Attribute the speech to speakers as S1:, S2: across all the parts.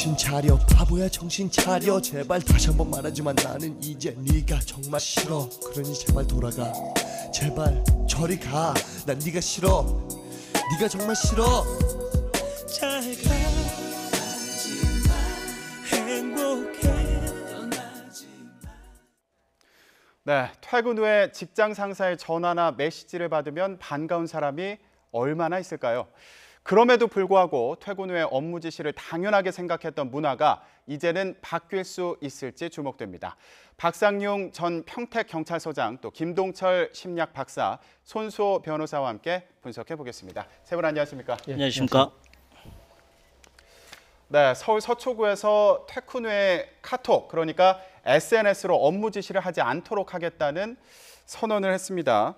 S1: 정신 차려 바보야 정신 차려 제발 다시 한번 말하지만 나는 이제 네가 정말 싫어 그러니 제발 돌아가 제발 저리 가 난 네가 싫어 네가 정말 싫어 잘 가지마 행복해
S2: 네, 퇴근 후에 직장 상사의 전화나 메시지를 받으면 반가운 사람이 얼마나 있을까요? 그럼에도 불구하고 퇴근 후에 업무 지시를 당연하게 생각했던 문화가 이제는 바뀔 수 있을지 주목됩니다. 박상용 전 평택경찰서장 또 김동철 심리학 박사, 손수호 변호사와 함께 분석해 보겠습니다. 세 분 안녕하십니까?
S3: 예, 안녕하십니까?
S2: 네, 서울 서초구에서 퇴근 후에 카톡, 그러니까 SNS로 업무 지시를 하지 않도록 하겠다는 선언을 했습니다.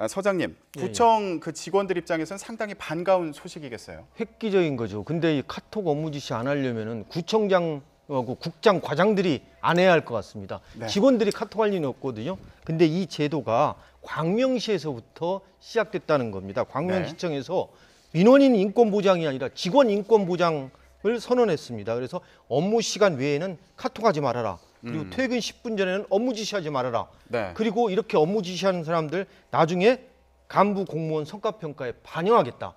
S2: 서장님, 구청 그 직원들 입장에서는 상당히 반가운 소식이겠어요.
S3: 획기적인 거죠. 근데 이 카톡 업무 지시 안 하려면은 구청장하고 국장 과장들이 안 해야 할 것 같습니다.
S2: 네.
S3: 직원들이 카톡 할 리는 없거든요. 근데 이 제도가 광명시에서부터 시작됐다는 겁니다. 광명시청에서 민원인 인권 보장이 아니라 직원 인권 보장을 선언했습니다. 그래서 업무 시간 외에는 카톡하지 말아라. 그리고 퇴근 10분 전에는 업무 지시하지 말아라.
S2: 네.
S3: 그리고 이렇게 업무 지시하는 사람들 나중에 간부 공무원 성과평가에 반영하겠다.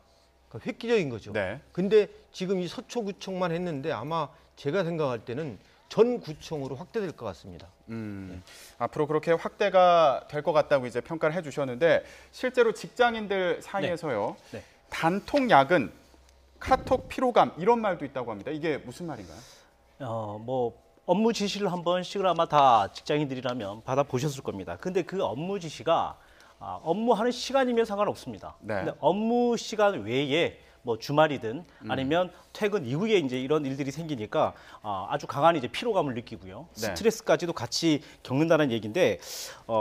S3: 그러니까 획기적인 거죠.
S2: 네.
S3: 근데 지금 이 서초구청만 했는데 아마 제가 생각할 때는 전 구청으로 확대될 것 같습니다.
S2: 앞으로 그렇게 확대가 될 것 같다고 이제 평가를 해주셨는데 실제로 직장인들 사이에서요.
S3: 네.
S2: 단톡 야근, 카톡 피로감 이런 말도 있다고 합니다. 이게 무슨 말인가요?
S4: 업무 지시를 한 번씩을 아마 다 직장인들이라면 받아보셨을 겁니다. 근데 그 업무 지시가 업무하는 시간이면 상관없습니다.
S2: 네.
S4: 근데 업무 시간 외에 뭐 주말이든 아니면 퇴근 이후에 이제 이런 일들이 생기니까 아주 강한 이제 피로감을 느끼고요.
S2: 네.
S4: 스트레스까지도 같이 겪는다는 얘기인데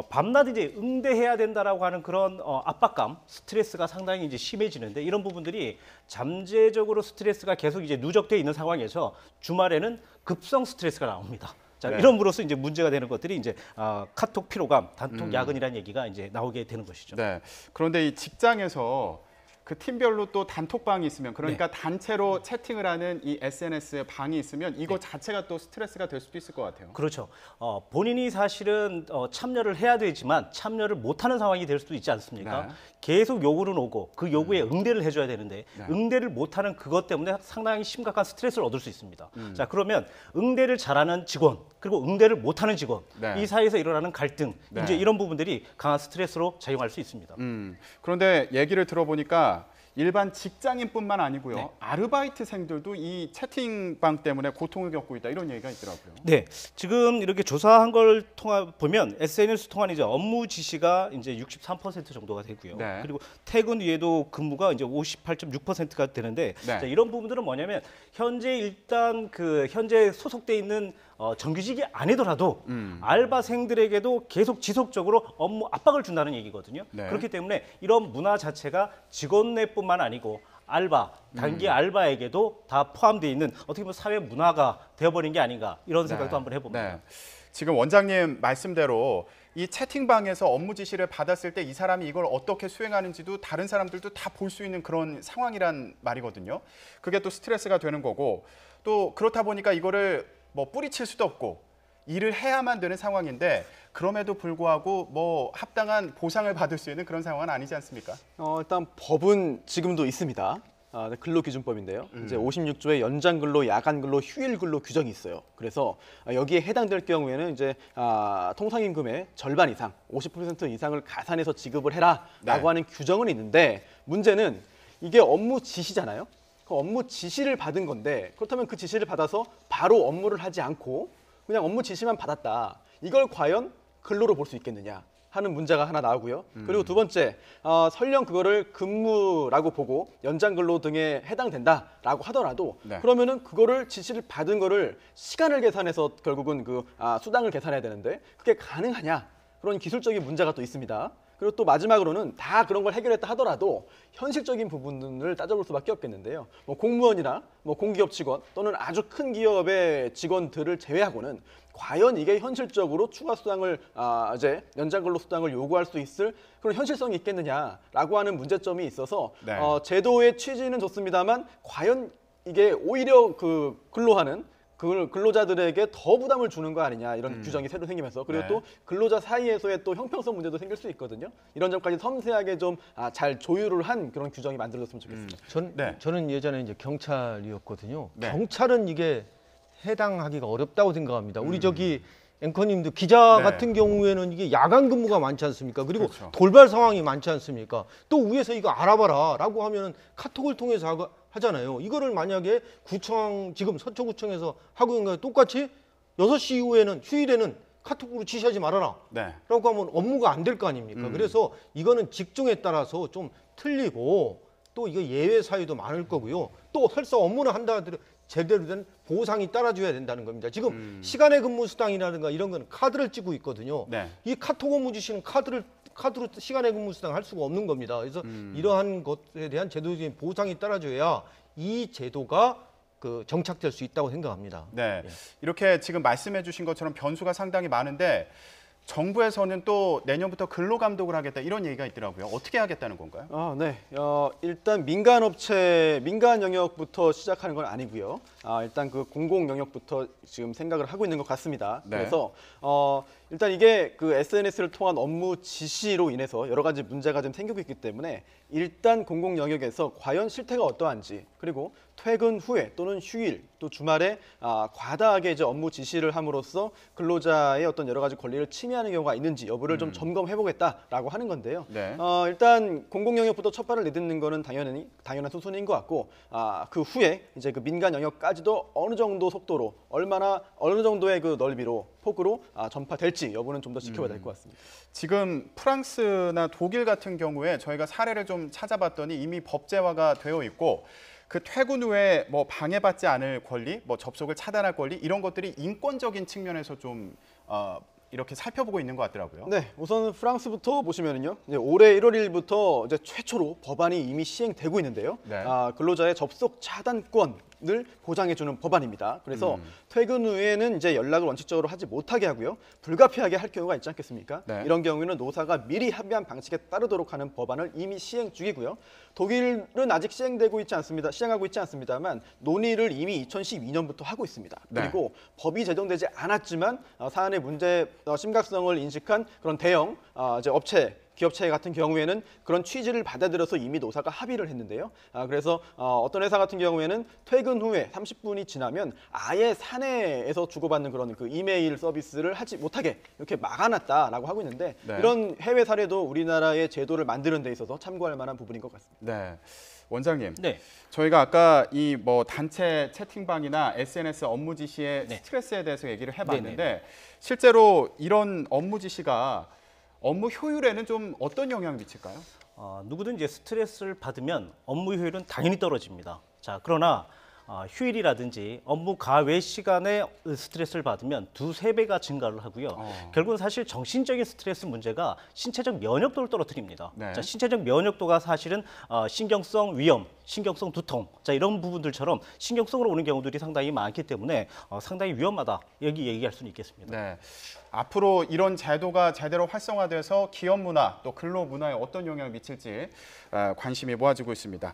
S4: 밤낮 이제 응대해야 된다라고 하는 그런 압박감, 스트레스가 상당히 이제 심해지는데 이런 부분들이 잠재적으로 스트레스가 계속 이제 누적돼 있는 상황에서 주말에는 급성 스트레스가 나옵니다. 자,
S2: 네.
S4: 이런으로써 이제 문제가 되는 것들이 이제 카톡 피로감, 단톡 야근이라는 얘기가 이제 나오게 되는 것이죠.
S2: 네. 그런데 이 직장에서 그 팀별로 또 단톡방이 있으면 그러니까 단체로 채팅을 하는 이 SNS 방이 있으면 이거 자체가 또 스트레스가 될 수도 있을 것 같아요.
S4: 그렇죠. 본인이 사실은 참여를 해야 되지만 참여를 못하는 상황이 될 수도 있지 않습니까?
S2: 네.
S4: 계속 요구는 오고 그 요구에 응대를 해줘야 되는데
S2: 네.
S4: 응대를 못하는 그것 때문에 상당히 심각한 스트레스를 얻을 수 있습니다. 자, 그러면 응대를 잘하는 직원 그리고 응대를 못하는 직원
S2: 네.
S4: 이 사이에서 일어나는 갈등
S2: 네.
S4: 이제 이런 부분들이 강한 스트레스로 작용할 수 있습니다.
S2: 그런데 얘기를 들어보니까 일반 직장인뿐만 아니고요.
S4: 네.
S2: 아르바이트생들도 이 채팅방 때문에 고통을 겪고 있다 이런 얘기가 있더라고요.
S4: 네, 지금 이렇게 조사한 걸 보면 SNS 통한 이제 업무 지시가 이제 63% 정도가 되고요.
S2: 네.
S4: 그리고 퇴근 후에도 근무가 이제 58.6%가 되는데
S2: 네.
S4: 자, 이런 부분들은 뭐냐면 현재 일단 현재 소속돼 있는 정규직이 아니더라도 알바생들에게도 계속 지속적으로 업무 압박을 준다는 얘기거든요.
S2: 네.
S4: 그렇기 때문에 이런 문화 자체가 직원 내뿐만 아니고 알바, 단기 알바에게도 다 포함되어 있는 어떻게 보면 사회 문화가 되어버린 게 아닌가 이런 생각도 한번 해봅니다.
S2: 네. 지금 원장님 말씀대로 이 채팅방에서 업무 지시를 받았을 때 이 사람이 이걸 어떻게 수행하는지도 다른 사람들도 다 볼 수 있는 그런 상황이란 말이거든요. 그게 또 스트레스가 되는 거고 또 그렇다 보니까 이거를 뭐 뿌리칠 수도 없고 일을 해야만 되는 상황인데 그럼에도 불구하고 뭐 합당한 보상을 받을 수 있는 그런 상황은 아니지 않습니까?
S5: 일단 법은 지금도 있습니다. 근로기준법인데요. 이제 56조에 연장근로, 야간근로, 휴일근로 규정이 있어요. 그래서 여기에 해당될 경우에는 이제 통상임금의 절반 이상, 50% 이상을 가산해서 지급을 해라라고
S2: 네.
S5: 하는 규정은 있는데 문제는 이게 업무 지시잖아요. 그 업무 지시를 받은 건데 그렇다면 그 지시를 받아서 바로 업무를 하지 않고 그냥 업무 지시만 받았다. 이걸 과연 근로로 볼 수 있겠느냐 하는 문제가 하나 나오고요. 그리고 두 번째, 설령 그거를 근무라고 보고 연장근로 등에 해당된다라고 하더라도
S2: 네.
S5: 그러면은 그거를 지시를 받은 거를 시간을 계산해서 결국은 그 수당을 계산해야 되는데 그게 가능하냐 그런 기술적인 문제가 또 있습니다. 그리고 또 마지막으로는 다 그런 걸 해결했다 하더라도 현실적인 부분을 따져볼 수밖에 없겠는데요. 뭐 공무원이나 뭐 공기업 직원 또는 아주 큰 기업의 직원들을 제외하고는 과연 이게 현실적으로 추가 수당을 이제 연장근로 수당을 요구할 수 있을 그런 현실성이 있겠느냐라고 하는 문제점이 있어서
S2: 네.
S5: 제도의 취지는 좋습니다만 과연 이게 오히려 그 근로하는 그 근로자들에게 더 부담을 주는 거 아니냐 이런 규정이 새로 생기면서 그리고
S2: 네.
S5: 또 근로자 사이에서의 또 형평성 문제도 생길 수 있거든요. 이런 점까지 섬세하게 좀 잘 조율을 한 그런 규정이 만들어졌으면 좋겠습니다.
S2: 네.
S3: 저는 예전에 이제 경찰이었거든요.
S2: 네.
S3: 경찰은 이게 해당하기가 어렵다고 생각합니다. 우리 저기 앵커님도 기자
S2: 네.
S3: 같은 경우에는 이게 야간 근무가 많지 않습니까? 그리고
S2: 그렇죠.
S3: 돌발 상황이 많지 않습니까? 또 위에서 이거 알아봐라라고 하면은 카톡을 통해서 하잖아요. 이거를 만약에 구청 지금 서초구청에서 하고 있는 거 똑같이 6시 이후에는 휴일에는 카톡으로 지시하지 말아라.
S2: 네.
S3: 라고 하면 업무가 안 될 거 아닙니까? 그래서 이거는 직종에 따라서 좀 틀리고 또 이거 예외 사유도 많을 거고요. 또 설사 업무를 한다 하더라도 제대로 된 보상이 따라줘야 된다는 겁니다. 지금 시간의 근무 수당이라든가 이런 건 카드를 찍고 있거든요.
S2: 네.
S3: 이 카톡 업무 지시는 카드로 시간의 근무 수당 할 수가 없는 겁니다. 그래서 이러한 것에 대한 제도적인 보상이 따라줘야 이 제도가 그 정착될 수 있다고 생각합니다.
S2: 네. 이렇게 지금 말씀해 주신 것처럼 변수가 상당히 많은데 정부에서는 또 내년부터 근로감독을 하겠다 이런 얘기가 있더라고요. 어떻게 하겠다는 건가요?
S5: 네. 일단 민간 영역부터 시작하는 건 아니고요. 일단 그 공공 영역부터 지금 생각을 하고 있는 것 같습니다.
S2: 네.
S5: 그래서 일단 이게 그 SNS를 통한 업무 지시로 인해서 여러 가지 문제가 좀 생기고 있기 때문에 일단 공공 영역에서 과연 실태가 어떠한지 그리고 퇴근 후에 또는 휴일 또 주말에 과다하게 이제 업무 지시를 함으로써 근로자의 어떤 여러 가지 권리를 침해하는 경우가 있는지 여부를 좀 점검해 보겠다라고 하는 건데요.
S2: 네.
S5: 일단 공공 영역부터 첫 발을 내딛는 거는 당연한 수순인 것 같고 그 후에 이제 그 민간 영역까지도 어느 정도 속도로 어느 정도의 그 넓이로 폭으로 전파될지 여부는 좀 더 지켜봐야 될 것 같습니다.
S2: 지금 프랑스나 독일 같은 경우에 저희가 사례를 좀 찾아봤더니 이미 법제화가 되어 있고 그 퇴근 후에 뭐 방해받지 않을 권리, 뭐 접속을 차단할 권리 이런 것들이 인권적인 측면에서 좀 이렇게 살펴보고 있는 것 같더라고요.
S5: 네, 우선 프랑스부터 보시면은요. 이제 올해 1월 1일부터 이제 최초로 법안이 이미 시행되고 있는데요.
S2: 네.
S5: 근로자의 접속 차단권을 보장해주는 법안입니다. 그래서 퇴근 후에는 이제 연락을 원칙적으로 하지 못하게 하고요. 불가피하게 할 경우가 있지 않겠습니까?
S2: 네.
S5: 이런 경우에는 노사가 미리 합의한 방식에 따르도록 하는 법안을 이미 시행 중이고요. 독일은 아직 시행하고 있지 않습니다만 논의를 이미 2012년부터 하고 있습니다.
S2: 네.
S5: 그리고 법이 제정되지 않았지만 사안의 문제 심각성을 인식한 그런 대형 이제 기업체 같은 경우에는 그런 취지를 받아들여서 이미 노사가 합의를 했는데요. 그래서 어떤 회사 같은 경우에는 퇴근 후에 30분이 지나면 아예 사내에서 주고받는 그런 그 이메일 서비스를 하지 못하게 이렇게 막아놨다라고 하고 있는데
S2: 네.
S5: 이런 해외 사례도 우리나라의 제도를 만드는 데 있어서 참고할 만한 부분인 것 같습니다.
S2: 네. 원장님,
S4: 네.
S2: 저희가 아까 이 뭐 단체 채팅방이나 SNS 업무 지시의
S4: 네.
S2: 스트레스에 대해서 얘기를 해봤는데
S4: 네네.
S2: 실제로 이런 업무 지시가 업무 효율에는 좀 어떤 영향을 미칠까요?
S4: 누구든 이제 스트레스를 받으면 업무 효율은 당연히 떨어집니다. 자, 그러나 휴일이라든지 업무 가외 시간에 스트레스를 받으면 2~3배가 증가를 하고요. 결국은 사실 정신적인 스트레스 문제가 신체적 면역도를 떨어뜨립니다.
S2: 네.
S4: 자, 신체적 면역도가 사실은 신경성 위염, 신경성 두통, 자 이런 부분들처럼 신경성으로 오는 경우들이 상당히 많기 때문에 상당히 위험하다 여기 얘기할 수는 있겠습니다.
S2: 네. 앞으로 이런 제도가 제대로 활성화돼서 기업 문화 또 근로 문화에 어떤 영향을 미칠지 관심이 모아지고 있습니다.